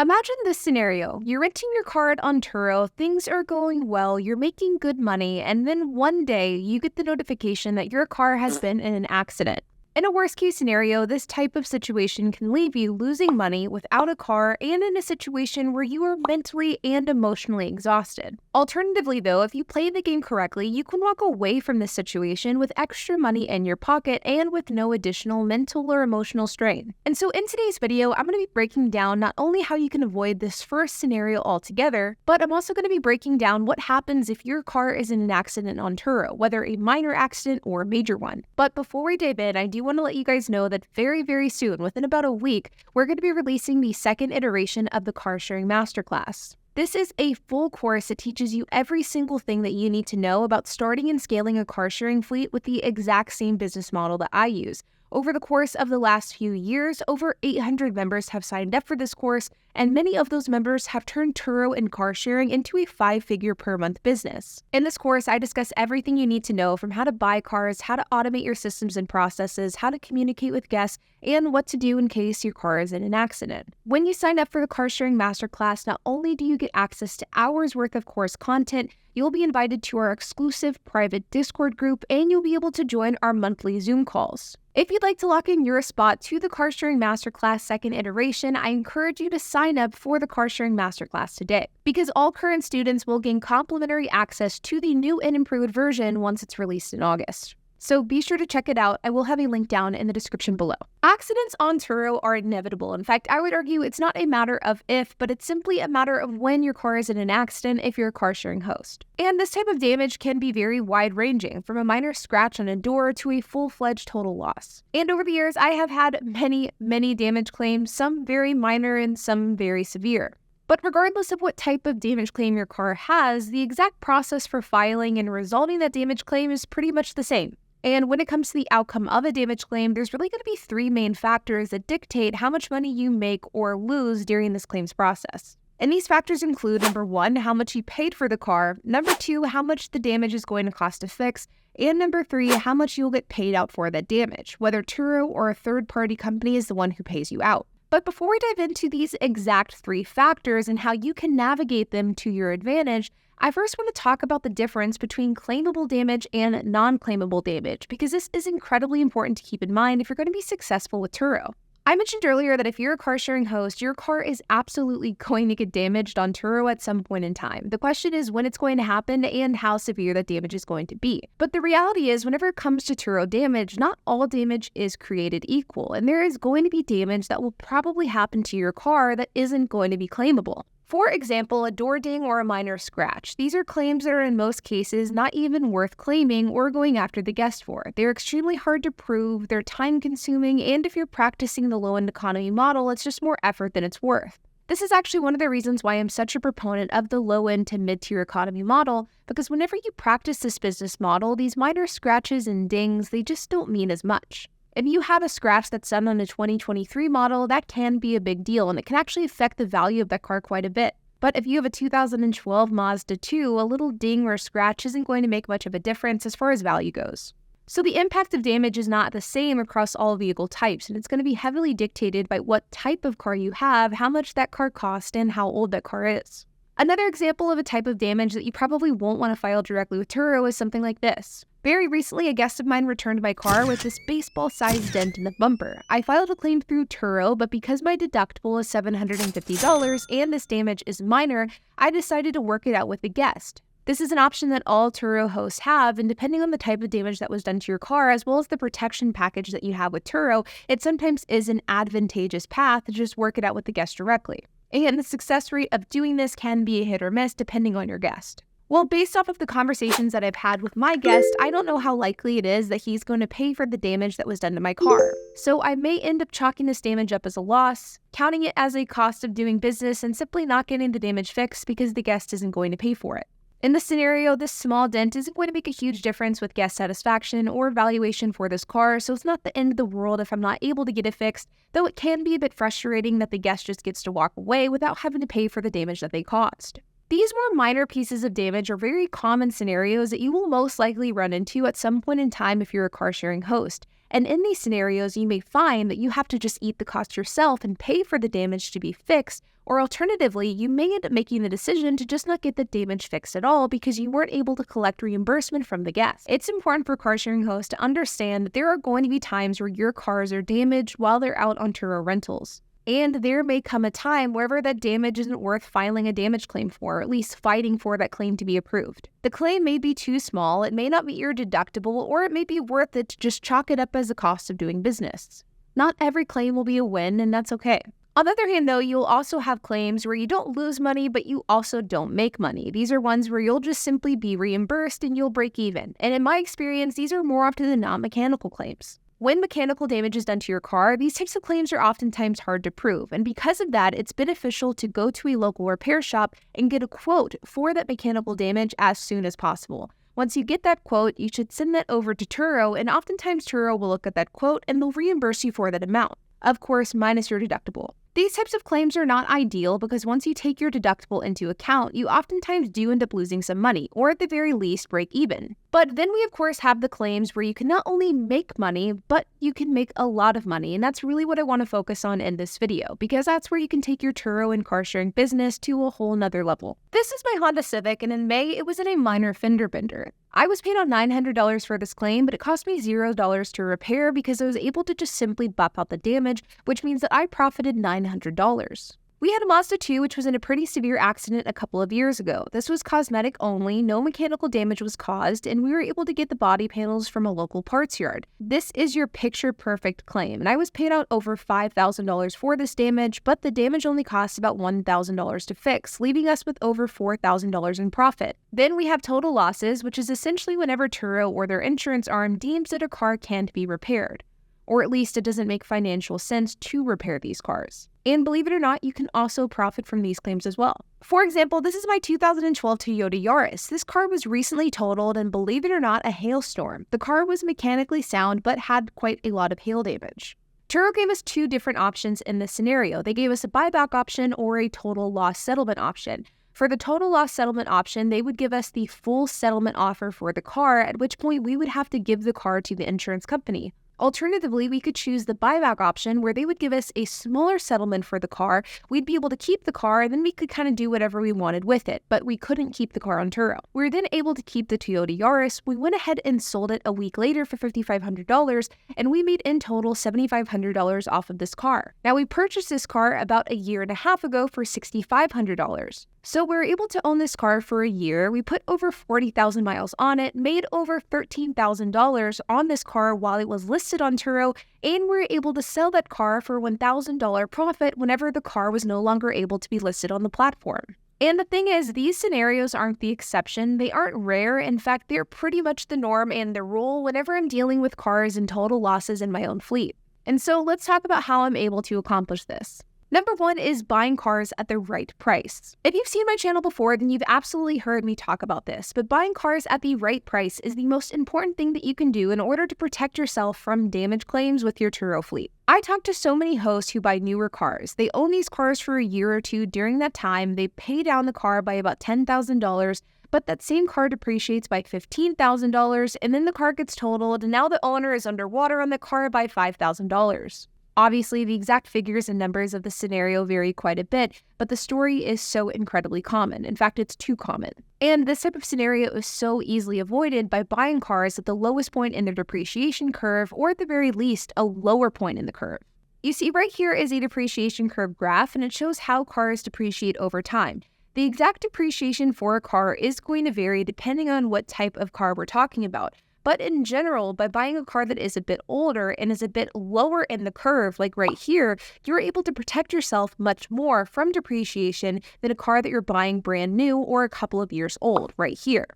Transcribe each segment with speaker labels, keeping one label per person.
Speaker 1: Imagine this scenario. You're renting your car on Turo, things are going well, you're making good money, and then one day you get the notification that your car has been in an accident. In a worst-case scenario, this type of situation can leave you losing money without a car and in a situation where you are mentally and emotionally exhausted. Alternatively, though, if you play the game correctly, you can walk away from this situation with extra money in your pocket and with no additional mental or emotional strain. And so in today's video, I'm going to be breaking down not only how you can avoid this first scenario altogether, but I'm also going to be breaking down what happens if your car is in an accident on Turo, whether a minor accident or a major one. But before we dive in, I do want to let you guys know that very soon, within about a week, we're going to be releasing the second iteration of the Car Sharing Masterclass. This is a full course that teaches you every single thing that you need to know about starting and scaling a car sharing fleet with the exact same business model that I use. Over the course of the last few years, over 800 members have signed up for this course, and many of those members have turned Turo and car sharing into a 5-figure per month business. In this course, I discuss everything you need to know from how to buy cars, how to automate your systems and processes, how to communicate with guests, and what to do in case your car is in an accident. When you sign up for the Car Sharing Masterclass, not only do you get access to hours worth of course content, you'll be invited to our exclusive private Discord group, and you'll be able to join our monthly Zoom calls. If you'd like to lock in your spot to the Car Sharing Masterclass second iteration, I encourage you to sign up for the Car Sharing Masterclass today, because all current students will gain complimentary access to the new and improved version once it's released in August. So be sure to check it out. I will have a link down in the description below. Accidents on Turo are inevitable. In fact, I would argue it's not a matter of if, but it's simply a matter of when your car is in an accident if you're a car sharing host. And this type of damage can be very wide-ranging, from a minor scratch on a door to a full-fledged total loss. And over the years, I have had many damage claims, some very minor and some very severe. But regardless of what type of damage claim your car has, the exact process for filing and resolving that damage claim is pretty much the same. And when it comes to the outcome of a damage claim, there's really going to be 3 main factors that dictate how much money you make or lose during this claims process. And these factors include, number 1, how much you paid for the car, number 2, how much the damage is going to cost to fix, and number 3, how much you'll get paid out for that damage, whether Turo or a third-party company is the one who pays you out. But before we dive into these exact 3 factors and how you can navigate them to your advantage, I first want to talk about the difference between claimable damage and non-claimable damage, because this is incredibly important to keep in mind if you're going to be successful with Turo. I mentioned earlier that if you're a car sharing host, your car is absolutely going to get damaged on Turo at some point in time. The question is when it's going to happen and how severe that damage is going to be. But the reality is, whenever it comes to Turo damage, not all damage is created equal, and there is going to be damage that will probably happen to your car that isn't going to be claimable. For example, a door ding or a minor scratch. These are claims that are in most cases not even worth claiming or going after the guest for. They're extremely hard to prove, they're time-consuming, and if you're practicing the low-end economy model, it's just more effort than it's worth. This is actually one of the reasons why I'm such a proponent of the low-end to mid-tier economy model, because whenever you practice this business model, these minor scratches and dings, they just don't mean as much. If you have a scratch that's done on a 2023 model, that can be a big deal, and it can actually affect the value of that car quite a bit. But if you have a 2012 Mazda 2, a little ding or scratch isn't going to make much of a difference as far as value goes. So the impact of damage is not the same across all vehicle types, and it's going to be heavily dictated by what type of car you have, how much that car cost, and how old that car is. Another example of a type of damage that you probably won't want to file directly with Turo is something like this. Very recently, a guest of mine returned my car with this baseball-sized dent in the bumper. I filed a claim through Turo, but because my deductible is $750 and this damage is minor, I decided to work it out with the guest. This is an option that all Turo hosts have, and depending on the type of damage that was done to your car, as well as the protection package that you have with Turo, it sometimes is an advantageous path to just work it out with the guest directly. And the success rate of doing this can be a hit or miss depending on your guest. Well, based off of the conversations that I've had with my guest, I don't know how likely it is that he's going to pay for the damage that was done to my car. So I may end up chalking this damage up as a loss, counting it as a cost of doing business, and simply not getting the damage fixed because the guest isn't going to pay for it. In this scenario, this small dent isn't going to make a huge difference with guest satisfaction or valuation for this car, so it's not the end of the world if I'm not able to get it fixed, though it can be a bit frustrating that the guest just gets to walk away without having to pay for the damage that they caused. These more minor pieces of damage are very common scenarios that you will most likely run into at some point in time if you're a car sharing host. And in these scenarios, you may find that you have to just eat the cost yourself and pay for the damage to be fixed, Or alternatively, you may end up making the decision to just not get the damage fixed at all because you weren't able to collect reimbursement from the guest. It's important for car sharing hosts to understand that there are going to be times where your cars are damaged while they're out on Turo rentals. And there may come a time wherever that damage isn't worth filing a damage claim for, or at least fighting for that claim to be approved. The claim may be too small, it may not meet your deductible, or it may be worth it to just chalk it up as a cost of doing business. Not every claim will be a win, and that's okay. On the other hand, though, you'll also have claims where you don't lose money, but you also don't make money. These are ones where you'll just simply be reimbursed and you'll break even. And in my experience, these are more often than not mechanical claims. When mechanical damage is done to your car, these types of claims are oftentimes hard to prove. And because of that, it's beneficial to go to a local repair shop and get a quote for that mechanical damage as soon as possible. Once you get that quote, you should send that over to Turo, and oftentimes Turo will look at that quote and they'll reimburse you for that amount. Of course, minus your deductible. These types of claims are not ideal because once you take your deductible into account, you oftentimes do end up losing some money, or at the very least break even. But then we of course have the claims where you can not only make money, but you can make a lot of money, and that's really what I want to focus on in this video, because that's where you can take your Turo and car sharing business to a whole nother level. This is my Honda Civic, and in May it was in a minor fender bender. I was paid out $900 for this claim, but it cost me $0 to repair because I was able to just simply buff out the damage, which means that I profited $900. We had a Mazda 2 which was in a pretty severe accident a couple of years ago. This was cosmetic only, no mechanical damage was caused, and we were able to get the body panels from a local parts yard. This is your picture-perfect claim, and I was paid out over $5,000 for this damage, but the damage only cost about $1,000 to fix, leaving us with over $4,000 in profit. Then we have total losses, which is essentially whenever Turo or their insurance arm deems that a car can't be repaired, or at least it doesn't make financial sense to repair these cars. And believe it or not, you can also profit from these claims as well. For example, this is my 2012 Toyota Yaris. This car was recently totaled, and believe it or not, a hailstorm. The car was mechanically sound, but had quite a lot of hail damage. Turo gave us two different options in this scenario. They gave us a buyback option or a total loss settlement option. For the total loss settlement option, they would give us the full settlement offer for the car, at which point we would have to give the car to the insurance company. Alternatively, we could choose the buyback option where they would give us a smaller settlement for the car. We'd be able to keep the car, and then we could kind of do whatever we wanted with it, but we couldn't keep the car on Turo. We were then able to keep the Toyota Yaris. We went ahead and sold it a week later for $5,500, and we made in total $7,500 off of this car. Now, we purchased this car about a year and a half ago for $6,500. So we were able to own this car for a year. We put over 40,000 miles on it, made over $13,000 on this car while it was listed on Turo, and we were able to sell that car for $1,000 profit whenever the car was no longer able to be listed on the platform. And the thing is, these scenarios aren't the exception. They aren't rare. In fact, they're pretty much the norm and the rule whenever I'm dealing with cars and total losses in my own fleet. And so let's talk about how I'm able to accomplish this. Number one is buying cars at the right price. If you've seen my channel before, then you've absolutely heard me talk about this, but buying cars at the right price is the most important thing that you can do in order to protect yourself from damage claims with your Turo fleet. I talk to so many hosts who buy newer cars. They own these cars for a year or two. During that time, they pay down the car by about $10,000, but that same car depreciates by $15,000, and then the car gets totaled, and now the owner is underwater on the car by $5,000. Obviously, the exact figures and numbers of the scenario vary quite a bit, but the story is so incredibly common. In fact, it's too common. And this type of scenario is so easily avoided by buying cars at the lowest point in their depreciation curve, or at the very least, a lower point in the curve. You see, right here is a depreciation curve graph, and it shows how cars depreciate over time. The exact depreciation for a car is going to vary depending on what type of car we're talking about. But in general, by buying a car that is a bit older and is a bit lower in the curve, like right here, you're able to protect yourself much more from depreciation than a car that you're buying brand new or a couple of years old, right here.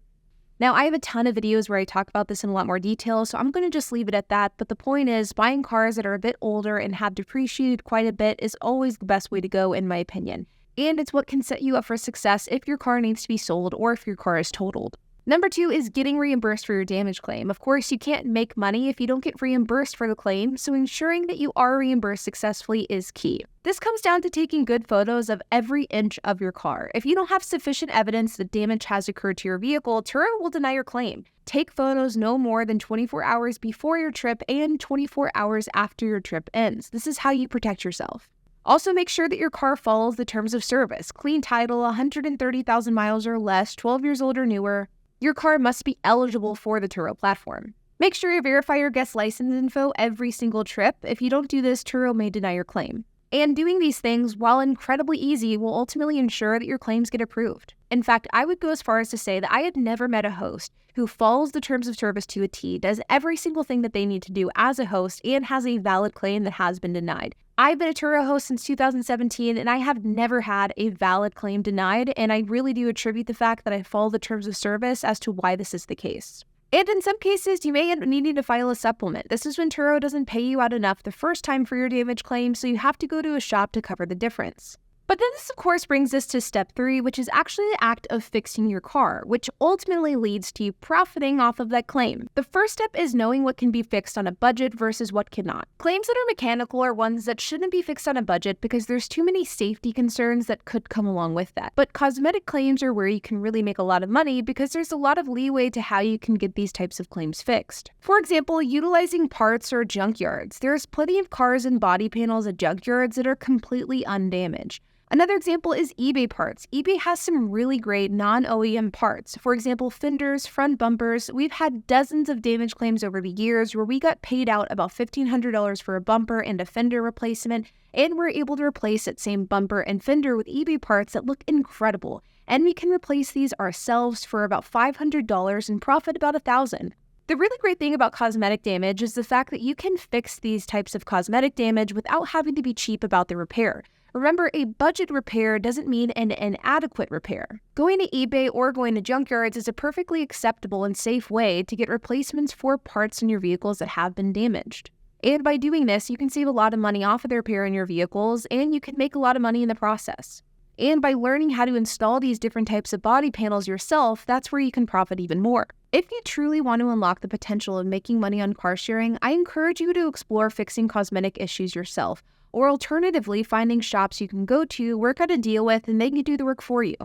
Speaker 1: Now, I have a ton of videos where I talk about this in a lot more detail, so I'm going to just leave it at that. But the point is, buying cars that are a bit older and have depreciated quite a bit is always the best way to go, in my opinion. And it's what can set you up for success if your car needs to be sold or if your car is totaled. Number two is getting reimbursed for your damage claim. Of course, you can't make money if you don't get reimbursed for the claim, so ensuring that you are reimbursed successfully is key. This comes down to taking good photos of every inch of your car. If you don't have sufficient evidence that damage has occurred to your vehicle, Turo will deny your claim. Take photos no more than 24 hours before your trip and 24 hours after your trip ends. This is how you protect yourself. Also, make sure that your car follows the terms of service. Clean title, 130,000 miles or less, 12 years old or newer. Your car must be eligible for the Turo platform. Make sure you verify your guest license info every single trip. If you don't do this, Turo may deny your claim. And doing these things, while incredibly easy, will ultimately ensure that your claims get approved. In fact, I would go as far as to say that I had never met a host who follows the terms of service to a T, does every single thing that they need to do as a host, and has a valid claim that has been denied. I've been a Turo host since 2017, and I have never had a valid claim denied, and I really do attribute the fact that I follow the terms of service as to why this is the case. And in some cases, you may end up needing to file a supplement. This is when Turo doesn't pay you out enough the first time for your damage claim, so you have to go to a shop to cover the difference. But then this, of course, brings us to step 3, which is actually the act of fixing your car, which ultimately leads to you profiting off of that claim. The first step is knowing what can be fixed on a budget versus what cannot. Claims that are mechanical are ones that shouldn't be fixed on a budget because there's too many safety concerns that could come along with that. But cosmetic claims are where you can really make a lot of money because there's a lot of leeway to how you can get these types of claims fixed. For example, utilizing parts or junkyards. There's plenty of cars and body panels at junkyards that are completely undamaged. Another example is eBay parts. eBay has some really great non-OEM parts. For example, fenders, front bumpers. We've had dozens of damage claims over the years where we got paid out about $1,500 for a bumper and a fender replacement, and we're able to replace that same bumper and fender with eBay parts that look incredible. And we can replace these ourselves for about $500 and profit about $1,000. The really great thing about cosmetic damage is the fact that you can fix these types of cosmetic damage without having to be cheap about the repair. Remember, a budget repair doesn't mean an inadequate repair. Going to eBay or going to junkyards is a perfectly acceptable and safe way to get replacements for parts in your vehicles that have been damaged. And by doing this, you can save a lot of money off of the repair in your vehicles, and you can make a lot of money in the process. And by learning how to install these different types of body panels yourself, that's where you can profit even more. If you truly want to unlock the potential of making money on car sharing, I encourage you to explore fixing cosmetic issues yourself, or alternatively finding shops you can go to, work out a deal with, and they can do the work for you.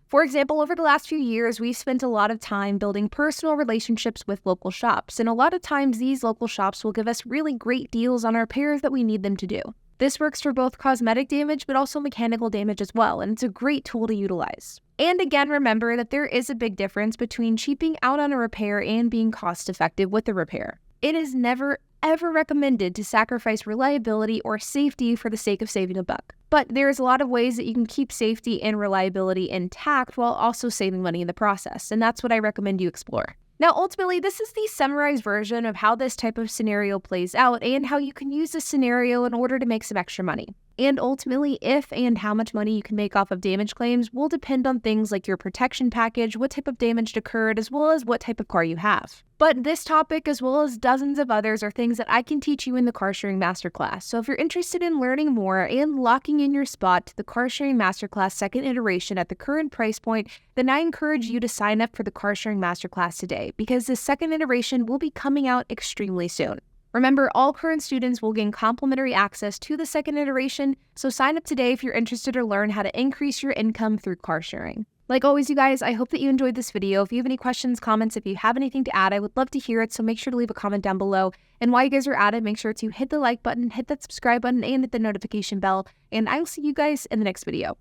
Speaker 1: For example, over the last few years, we've spent a lot of time building personal relationships with local shops, and a lot of times these local shops will give us really great deals on our repairs that we need them to do. This works for both cosmetic damage, but also mechanical damage as well, and it's a great tool to utilize. And again, remember that there is a big difference between cheaping out on a repair and being cost-effective with the repair. It is never, ever recommended to sacrifice reliability or safety for the sake of saving a buck. But there's a lot of ways that you can keep safety and reliability intact while also saving money in the process, and that's what I recommend you explore. Now, ultimately, this is the summarized version of how this type of scenario plays out and how you can use this scenario in order to make some extra money. And ultimately, if and how much money you can make off of damage claims will depend on things like your protection package, what type of damage occurred, as well as what type of car you have. But this topic, as well as dozens of others, are things that I can teach you in the Car Sharing Masterclass. So if you're interested in learning more and locking in your spot to the Car Sharing Masterclass second iteration at the current price point, then I encourage you to sign up for the Car Sharing Masterclass today, because the second iteration will be coming out extremely soon. Remember, all current students will gain complimentary access to the second iteration, so sign up today if you're interested to learn how to increase your income through car sharing. Like always, you guys, I hope that you enjoyed this video. If you have any questions, comments, if you have anything to add, I would love to hear it, so make sure to leave a comment down below. And while you guys are at it, make sure to hit the like button, hit that subscribe button, and hit the notification bell, and I will see you guys in the next video.